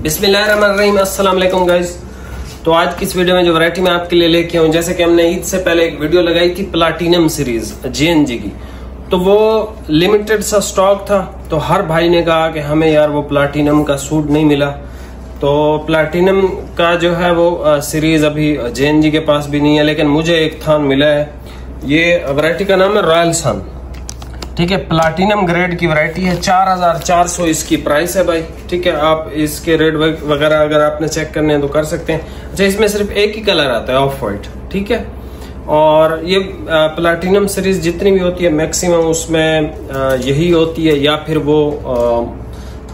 बिस्मिल्लाहिर्रहमानिर्रहीम, अस्सलाम वालेकुम गाइस। तो आज की इस वीडियो में जो वैरायटी मैं आपके लिए लेके आऊँ, जैसे कि हमने ईद से पहले एक वीडियो लगाई थी प्लाटिनम सीरीज JNG की, तो वो लिमिटेड सा स्टॉक था। तो हर भाई ने कहा कि हमें यार वो प्लाटिनम का सूट नहीं मिला। तो प्लाटिनम का जो है वो सीरीज अभी JNG के पास भी नहीं है, लेकिन मुझे एक थान मिला है। ये वैरायटी का नाम है रॉयल सन, ठीक है। प्लाटिनम ग्रेड की वैरायटी है, 4400 इसकी प्राइस है भाई, ठीक है। आप इसके रेट वगैरह अगर आपने चेक करने हैं तो कर सकते हैं। अच्छा, इसमें सिर्फ एक ही कलर आता है, ऑफ वाइट, ठीक है। और ये प्लाटिनम सीरीज जितनी भी होती है मैक्सिमम उसमें यही होती है, या फिर वो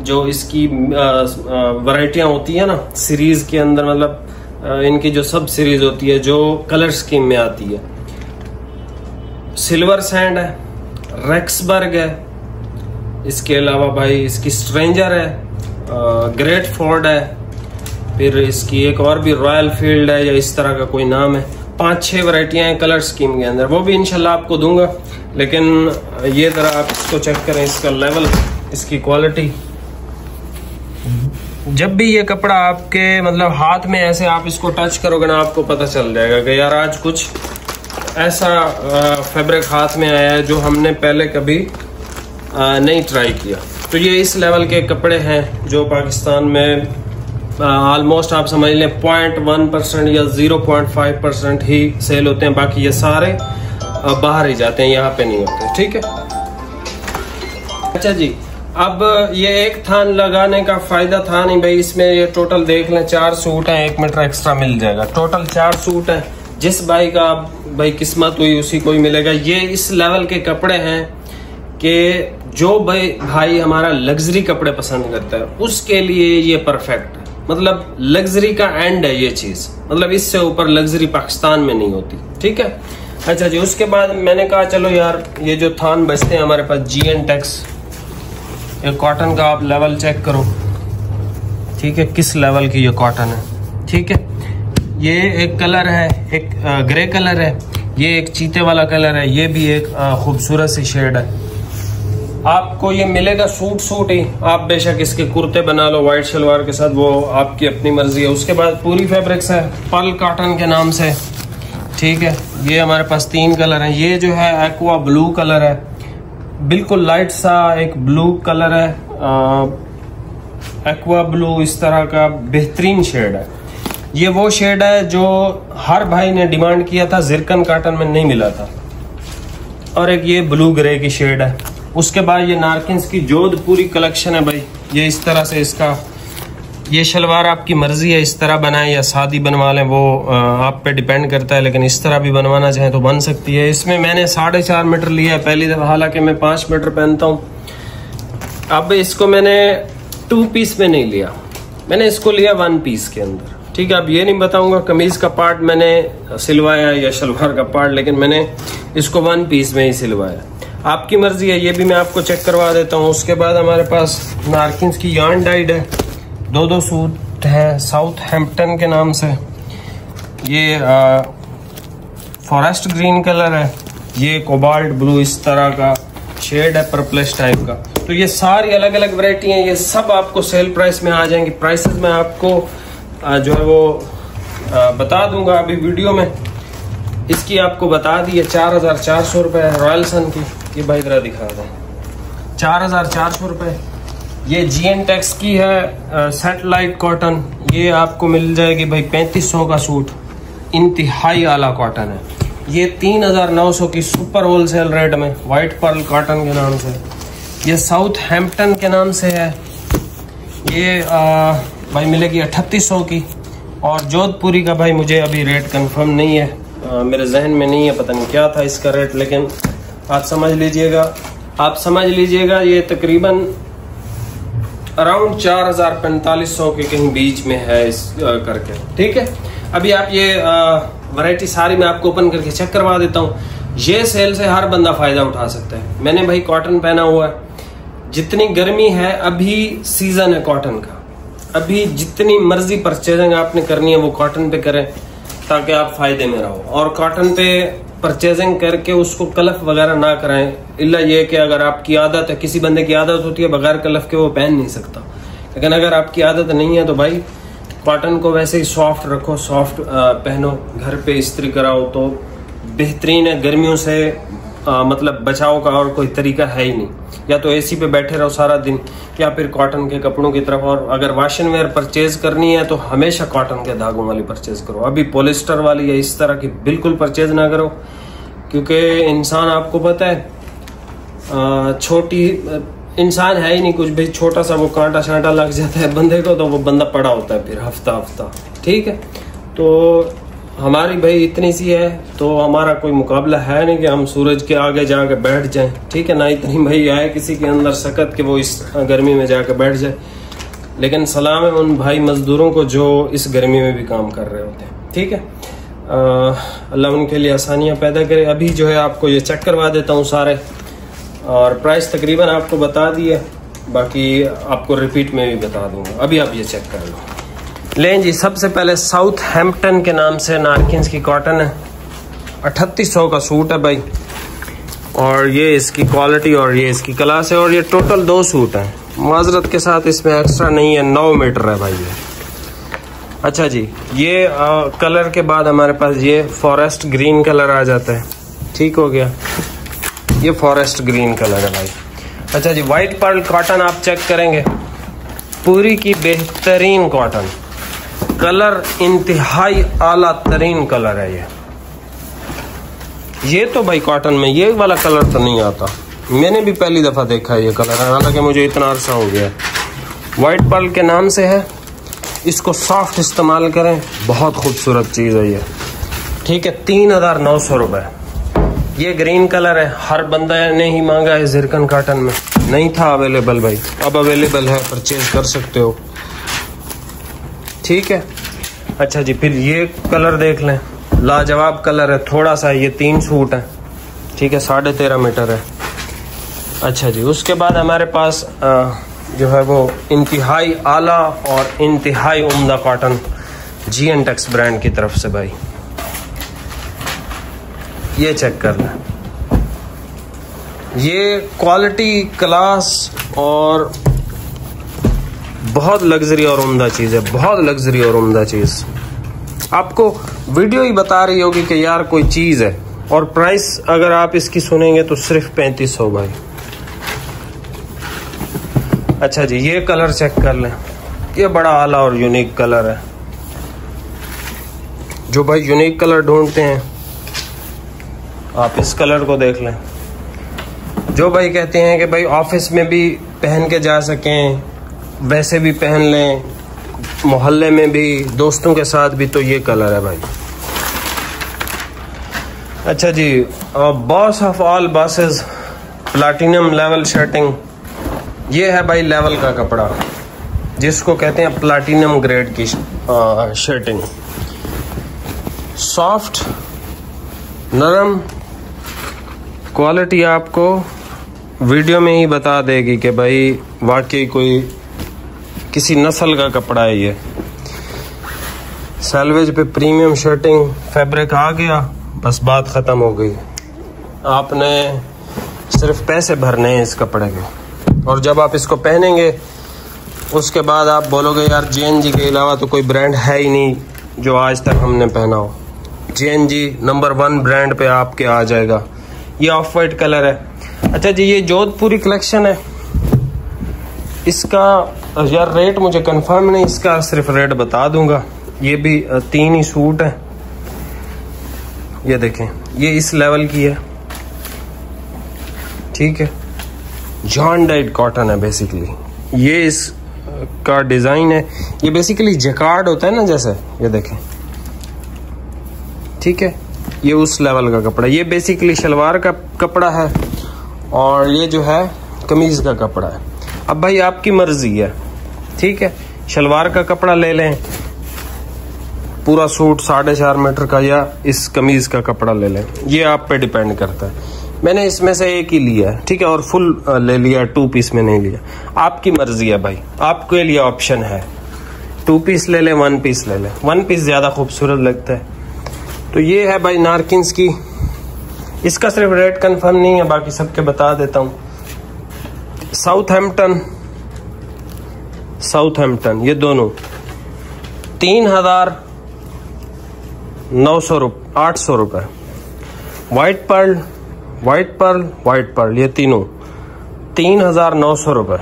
जो इसकी वैरायटियां होती है ना सीरीज के अंदर, मतलब इनकी जो सब सीरीज होती है जो कलर स्कीम में आती है। सिल्वर सैंड है, रेक्सबर्ग है, इसके अलावा भाई इसकी स्ट्रेंजर है, ग्रेट फोर्ड है, फिर इसकी एक और भी रॉयल फील्ड है या इस तरह का कोई नाम है। 5-6 वैरायटियां हैं कलर स्कीम के अंदर, वो भी इंशाल्लाह आपको दूंगा। लेकिन ये जरा आप इसको चेक करें, इसका लेवल, इसकी क्वालिटी। जब भी ये कपड़ा आपके मतलब हाथ में ऐसे आप इसको टच करोगे ना, आपको पता चल जाएगा कि यार आज कुछ ऐसा फैब्रिक हाथ में आया है जो हमने पहले कभी नहीं ट्राई किया। तो ये इस लेवल के कपड़े हैं जो पाकिस्तान में ऑलमोस्ट आप समझ लें 0.1% या 0.5% ही सेल होते हैं, बाकी ये सारे बाहर ही जाते हैं, यहाँ पे नहीं होते, ठीक है। अच्छा जी, अब ये एक थान लगाने का फायदा था नहीं भाई, इसमें ये टोटल देख लें 4 सूट हैं, 1 मीटर एक्स्ट्रा मिल जाएगा। टोटल 4 सूट हैं, जिस भाई का भाई किस्मत हुई उसी को ही मिलेगा। ये इस लेवल के कपड़े हैं कि जो भाई हमारा लग्जरी कपड़े पसंद करता है उसके लिए ये परफेक्ट है। मतलब लग्जरी का एंड है ये चीज, मतलब इससे ऊपर लग्जरी पाकिस्तान में नहीं होती, ठीक है। अच्छा जी, उसके बाद मैंने कहा चलो यार ये जो थान बचते हैं हमारे पास GNTEX, ये कॉटन का आप लेवल चेक करो, ठीक है, किस लेवल की ये कॉटन है, ठीक है। ये एक कलर है, एक ग्रे कलर है, ये एक चीते वाला कलर है, ये भी एक खूबसूरत सी शेड है। आपको ये मिलेगा सूट ही, आप बेशक इसके कुर्ते बना लो व्हाइट शलवार के साथ, वो आपकी अपनी मर्जी है। उसके बाद पूरी फैब्रिक्स है पर्ल कॉटन के नाम से, ठीक है। ये हमारे पास 3 कलर हैं। ये जो है एक्वा ब्लू कलर है, बिल्कुल लाइट सा एक ब्लू कलर है, एक्वा ब्लू, इस तरह का बेहतरीन शेड है। ये वो शेड है जो हर भाई ने डिमांड किया था, जिरकन कॉटन में नहीं मिला था। और एक ये ब्लू ग्रे की शेड है। उसके बाद ये नारकिन्स की जोधपुरी कलेक्शन है भाई, ये इस तरह से इसका ये शलवार आपकी मर्जी है, इस तरह बनाएं या सादी बनवा लें, वो आप पे डिपेंड करता है, लेकिन इस तरह भी बनवाना चाहें तो बन सकती है। इसमें मैंने 4.5 मीटर लिया है पहली दफा, हालांकि मैं 5 मीटर पहनता हूँ। अब इसको मैंने 2 पीस में नहीं लिया, मैंने इसको लिया 1 पीस के अंदर, ठीक है। अब ये नहीं बताऊंगा कमीज का पार्ट मैंने सिलवाया या शलवार का पार्ट, लेकिन मैंने इसको 1 पीस में ही सिलवाया। आपकी मर्जी है, ये भी मैं आपको चेक करवा देता हूँ। उसके बाद हमारे पास नारकिन्स की यार्न डाइड है, 2 सूट है साउथ हैम्पटन के नाम से। ये फॉरेस्ट ग्रीन कलर है, ये कोबाल्ट ब्लू इस तरह का शेड है, पर्पलिश टाइप का। तो ये सारी अलग अलग वैरायटी हैं, ये सब आपको सेल प्राइस में आ जाएंगी। प्राइसेस में आपको जो है वो बता दूंगा अभी वीडियो में। इसकी आपको बता दी है 4400 रुपए रॉयल सन की, ये भाई जरा दिखा दें, 4400 रुपए। ये GNTEX की है सैटेलाइट कॉटन, ये आपको मिल जाएगी भाई 3500 का सूट, इंतहाई आला कॉटन है। ये 3900 की सुपर होलसेल रेट में व्हाइट पर्ल कॉटन के नाम से। ये साउथ हैम्पटन के नाम से है, ये भाई मिलेगी 3800 की। और जोधपुरी का भाई मुझे अभी रेट कंफर्म नहीं है, मेरे जहन में नहीं है, पता नहीं क्या था इसका रेट, लेकिन आप समझ लीजिएगा ये तकरीबन अराउंड 4500 के कहीं बीच में है इस करके, ठीक है। अभी आप ये वैरायटी सारी मैं आपको ओपन करके चेक करवा देता हूँ। ये सेल से हर बंदा फायदा उठा सकता है। मैंने भाई कॉटन पहना हुआ है, जितनी गर्मी है अभी सीजन है कॉटन का, अभी जितनी मर्जी परचेजिंग आपने करनी है वो कॉटन पे करें ताकि आप फायदे में रहो। और कॉटन पे परचेजिंग करके उसको कलफ वगैरह ना कराएं, इल्ला ये कि अगर आपकी आदत है, किसी बंदे की आदत होती है बगैर कलफ के वो पहन नहीं सकता, लेकिन अगर आपकी आदत नहीं है तो भाई कॉटन को वैसे ही सॉफ्ट रखो, सॉफ्ट पहनो, घर पे इस्त्री कराओ तो बेहतरीन है। गर्मियों से मतलब बचाव का और कोई तरीका है ही नहीं। या तो एसी पे बैठे रहो सारा दिन, या फिर कॉटन के कपड़ों की तरफ। और अगर वॉशिंग वेयर परचेज करनी है तो हमेशा कॉटन के धागों वाली परचेज करो। अभी पॉलिस्टर वाली या इस तरह की बिल्कुल परचेज ना करो, क्योंकि इंसान, आपको पता है, छोटी इंसान है ही नहीं कुछ भी, छोटा सा वो कांटा शांटा लग जाता है बंदे को तो वो बंदा पड़ा होता है फिर हफ्ता। ठीक है, तो हमारी भाई इतनी सी है, तो हमारा कोई मुकाबला है नहीं कि हम सूरज के आगे जाके बैठ जाएं। ठीक है ना, इतनी भाई आए किसी के अंदर सकत कि वो इस गर्मी में जाके बैठ जाए। लेकिन सलाम है उन भाई मजदूरों को जो इस गर्मी में भी काम कर रहे होते हैं। ठीक है, अल्लाह उनके लिए आसानियां पैदा करे। अभी जो है आपको ये चेक करवा देता हूँ सारे, और प्राइस तकरीबन आपको बता दिए, बाकी आपको रिपीट में भी बता दूंगा। अभी आप ये चेक कर लो। लें जी, सबसे पहले साउथ हैम्पटन के नाम से नारकिन्स की कॉटन है। 3800 का सूट है भाई, और ये इसकी क्वालिटी और ये इसकी क्लास है। और ये टोटल 2 सूट है, माजरत के साथ इसमें एक्स्ट्रा नहीं है। 9 मीटर है भाई ये। अच्छा जी, ये कलर के बाद हमारे पास ये फॉरेस्ट ग्रीन कलर आ जाता है। ठीक हो गया, ये फॉरेस्ट ग्रीन कलर है भाई। अच्छा जी, व्हाइट पर्ल कॉटन आप चेक करेंगे, पूरी की बेहतरीन कॉटन, कलर इंतहाई आला तरीन कलर है ये तो भाई कॉटन में ये वाला कलर तो नहीं आता, मैंने भी पहली दफा देखा है ये कलर, हालांकि मुझे इतना अरसा हो गया। व्हाइट पर्ल के नाम से है, इसको सॉफ्ट इस्तेमाल करें, बहुत खूबसूरत चीज है ये। ठीक है, 3900 रुपए। ये ग्रीन कलर है, हर बंदा ने ही मांगा है जिरकन कॉटन में, नहीं था अवेलेबल भाई, अब अवेलेबल है, परचेज कर सकते हो। ठीक है, अच्छा जी, फिर ये कलर देख लें, लाजवाब कलर है, थोड़ा सा, ये 3 सूट है। ठीक है, 13.5 मीटर है। अच्छा जी, उसके बाद हमारे पास जो है वो इंतहाई आला और इंतहाई उम्दा कॉटन GNTEX ब्रांड की तरफ से भाई, ये चेक कर लें। ये क्वालिटी, क्लास और बहुत लग्जरी और उम्दा चीज है, बहुत लग्जरी और उम्दा चीज। आपको वीडियो ही बता रही होगी कि यार कोई चीज है, और प्राइस अगर आप इसकी सुनेंगे तो सिर्फ 3500 भाई। अच्छा जी, ये कलर चेक कर लें, ये बड़ा आला और यूनिक कलर है। जो भाई यूनिक कलर ढूंढते हैं आप इस कलर को देख लें। जो भाई कहते हैं कि भाई ऑफिस में भी पहन के जा सकें, वैसे भी पहन लें, मोहल्ले में भी, दोस्तों के साथ भी, तो ये कलर है भाई। अच्छा जी, boss of all bosses platinum level shirting, ये है भाई लेवल का कपड़ा, जिसको कहते हैं प्लैटिनम ग्रेड की शर्टिंग। सॉफ्ट, नरम, क्वालिटी आपको वीडियो में ही बता देगी कि भाई वाकई कोई किसी नस्ल का कपड़ा है ये। सैलवेज पे प्रीमियम शर्टिंग फैब्रिक आ गया, बस बात खत्म हो गई। आपने सिर्फ पैसे भरने हैं इस कपड़े के, और जब आप इसको पहनेंगे उसके बाद आप बोलोगे यार JNG के अलावा तो कोई ब्रांड है ही नहीं जो आज तक हमने पहना हो। JNG नंबर 1 ब्रांड पे आपके आ जाएगा। ये ऑफ वाइट कलर है। अच्छा जी, ये जोधपुरी कलेक्शन है, इसका यार रेट मुझे कंफर्म नहीं, इसका सिर्फ रेट बता दूंगा। ये भी 3 ही सूट है, ये देखें, ये इस लेवल की है। ठीक है, जॉन डाइट कॉटन है बेसिकली, ये इस का डिजाइन है, ये बेसिकली जैकार्ड होता है ना जैसे, ये देखें। ठीक है, ये उस लेवल का कपड़ा, ये बेसिकली शलवार का कपड़ा है, और ये जो है कमीज का कपड़ा है। अब भाई आपकी मर्जी है। ठीक है, शलवार का कपड़ा ले लें पूरा सूट 4.5 मीटर का, या इस कमीज का कपड़ा ले लें, ये आप पे डिपेंड करता है। मैंने इसमें से एक ही लिया है, ठीक है, और फुल ले लिया, 2 पीस में नहीं लिया। आपकी मर्जी है भाई, आपके लिए ऑप्शन है, 2 पीस ले लें, 1 पीस ले लें, 1 पीस ज्यादा खूबसूरत लगता है। तो ये है भाई नारकिन्स की, इसका सिर्फ रेट कंफर्म नहीं है, बाकी सबके बता देता हूँ। साउथ हैम्पटन साउथहैम्पटन, ये दोनों 3,800 रुपये। White Perl, white Perl, white Perl, ये तीनों 3,900 रुपये।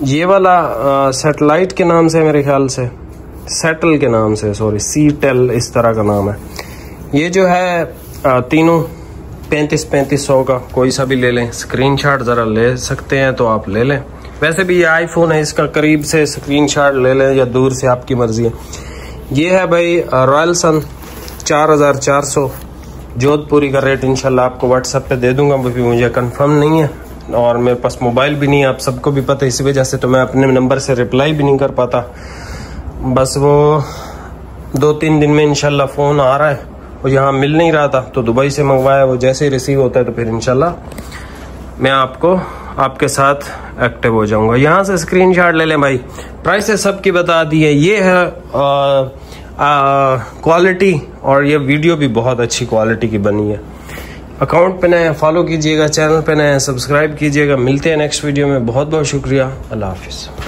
ये वाला सैटेलाइट के नाम से, मेरे ख्याल से सेटल के नाम से, सॉरी सीटेल इस तरह का नाम है। ये जो है तीनों 3500 का, कोई सा भी ले लें। स्क्रीनशॉट ज़रा ले सकते हैं तो आप ले लें। वैसे भी ये आईफोन है, इसका करीब से स्क्रीनशॉट ले लें या दूर से, आपकी मर्जी है। ये है भाई रॉयल सन 4400, जोधपुरी का रेट इंशाल्लाह आपको व्हाट्सएप पे दे दूंगा, अभी मुझे कंफर्म नहीं है और मेरे पास मोबाइल भी नहीं है, आप सबको भी पता है, इसी वजह से तो मैं अपने नंबर से रिप्लाई भी नहीं कर पाता। बस वो 2-3 दिन में इंशाल्लाह फ़ोन आ रहा है, और यहाँ मिल नहीं रहा था तो दुबई से मंगवाया, वो जैसे ही रिसीव होता है तो फिर इंशाल्लाह मैं आपके साथ एक्टिव हो जाऊंगा। यहाँ से स्क्रीनशॉट ले लें भाई। प्राइसेस सबकी बता दी है। ये है क्वालिटी, और ये वीडियो भी बहुत अच्छी क्वालिटी की बनी है। अकाउंट पे नए फॉलो कीजिएगा, चैनल पे नए सब्सक्राइब कीजिएगा। मिलते हैं नेक्स्ट वीडियो में। बहुत बहुत शुक्रिया, अल्लाह हाफिज़।